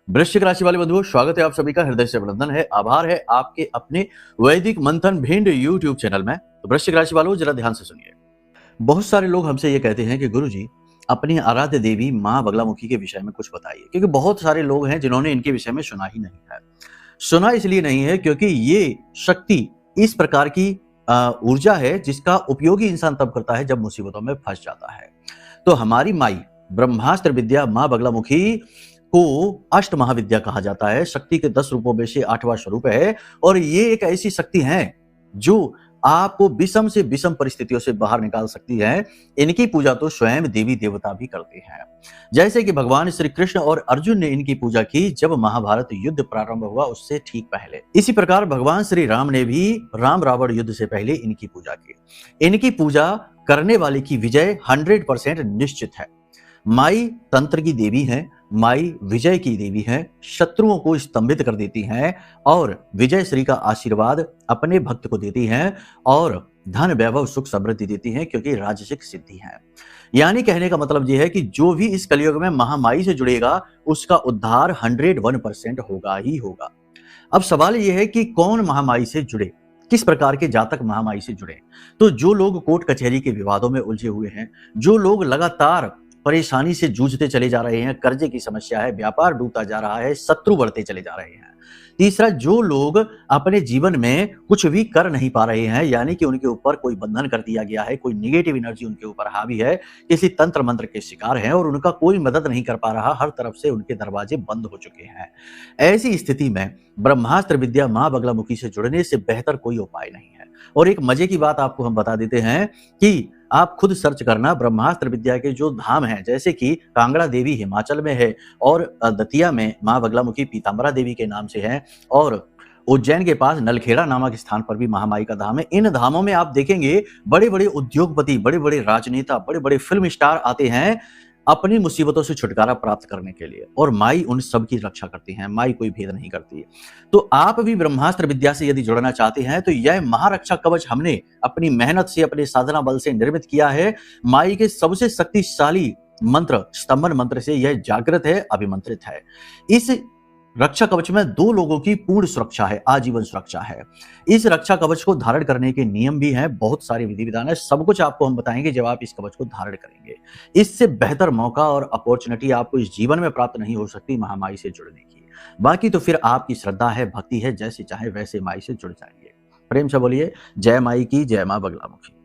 वृश्चिक राशि वाले बंधुओं, स्वागत है आप सभी का। हृदय से अभिनंदन है, आभार है आपके अपने वैदिक मंथन भिंड यूट्यूब चैनल में। तो वृश्चिक राशि वालों, जरा ध्यान से सुनिए। बहुत सारे लोग हमसे ये कहते हैं कि गुरुजी अपनी आराध्य देवी माँ बगलामुखी के विषय में कुछ बताइए, क्योंकि बहुत सारे लोग हैं जिन्होंने इनके विषय में सुना ही नहीं है। सुना इसलिए नहीं है क्योंकि ये शक्ति इस प्रकार की ऊर्जा है जिसका उपयोग ही इंसान तब करता है जब मुसीबतों में फंस जाता है। तो हमारी माई ब्रह्मास्त्र विद्या माँ बगलामुखी को अष्ट महाविद्या कहा जाता है। शक्ति के 10 रूपों में से 8वां स्वरूप है और ये एक ऐसी शक्ति है जो आपको विषम से विषम परिस्थितियों से बाहर निकाल सकती है। इनकी पूजा तो स्वयं देवी देवता भी करते हैं, जैसे कि भगवान श्री कृष्ण और अर्जुन ने इनकी पूजा की जब महाभारत युद्ध प्रारंभ हुआ उससे ठीक पहले। इसी प्रकार भगवान श्री राम ने भी राम रावण युद्ध से पहले इनकी पूजा की। इनकी पूजा करने वाले की विजय 100% निश्चित है। माई तंत्र की देवी है, माई विजय की देवी है, शत्रुओं को स्तंभित कर देती हैं और विजय श्री का आशीर्वाद अपने भक्त को देती हैं और धन वैभव सुख समृद्धि देती हैं, क्योंकि राजसिक सिद्धि है। यानी कहने का मतलब यह है कि जो भी इस कलयुग में महामाई से जुड़ेगा उसका उद्धार 101% होगा ही होगा। अब सवाल यह है कि कौन महामाई से जुड़े, किस प्रकार के जातक महामाई से जुड़े। तो जो लोग कोर्ट कचहरी के विवादों में उलझे हुए हैं, जो लोग लगातार परेशानी से जूझते चले जा रहे हैं, कर्जे की समस्या है, व्यापार डूबता जा रहा है, शत्रु बढ़ते चले जा रहे हैं। तीसरा, जो लोग अपने जीवन में कुछ भी कर नहीं पा रहे हैं, यानी कि उनके ऊपर कोई बंधन कर दिया गया है, कोई निगेटिव एनर्जी उनके ऊपर हावी है, किसी तंत्र मंत्र के शिकार हैं और उनका कोई मदद नहीं कर पा रहा, हर तरफ से उनके दरवाजे बंद हो चुके हैं। ऐसी स्थिति में ब्रह्मास्त्र विद्या माँ बगलामुखी से जुड़ने से बेहतर कोई उपाय नहीं है। और एक मजे की बात आपको हम बता देते हैं कि आप खुद सर्च करना, ब्रह्मास्त्र विद्या के जो धाम हैं, जैसे कि कांगड़ा देवी हिमाचल में है और दतिया में माँ बगलामुखी पीताम्बरा देवी के नाम से है और उज्जैन के पास नलखेड़ा नामक स्थान पर भी महामाई का धाम है। इन धामों में आप देखेंगे बड़े बड़े उद्योगपति, बड़े बड़े राजनेता, बड़े बड़े फिल्म स्टार आते हैं अपनी मुसीबतों से छुटकारा प्राप्त करने के लिए, और माई उन सब की रक्षा करती है। माई कोई भेद नहीं करती है। तो आप भी ब्रह्मास्त्र विद्या से यदि जुड़ना चाहते हैं तो यह महारक्षा कवच हमने अपनी मेहनत से, अपने साधना बल से निर्मित किया है। माई के सबसे शक्तिशाली मंत्र स्तंभन मंत्र से यह जागृत है, अभिमंत्रित है। इस रक्षा कवच में 2 लोगों की पूर्ण सुरक्षा है, आजीवन सुरक्षा है। इस रक्षा कवच को धारण करने के नियम भी हैं, बहुत सारे विधि विधान है, सब कुछ आपको हम बताएंगे जब आप इस कवच को धारण करेंगे। इससे बेहतर मौका और अपॉर्चुनिटी आपको इस जीवन में प्राप्त नहीं हो सकती महामाई से जुड़ने की। बाकी तो फिर आपकी श्रद्धा है, भक्ति है, जैसे चाहे वैसे माई से जुड़ जाएंगे। प्रेम से बोलिए जय माई की, जय माँ बगलामुखी।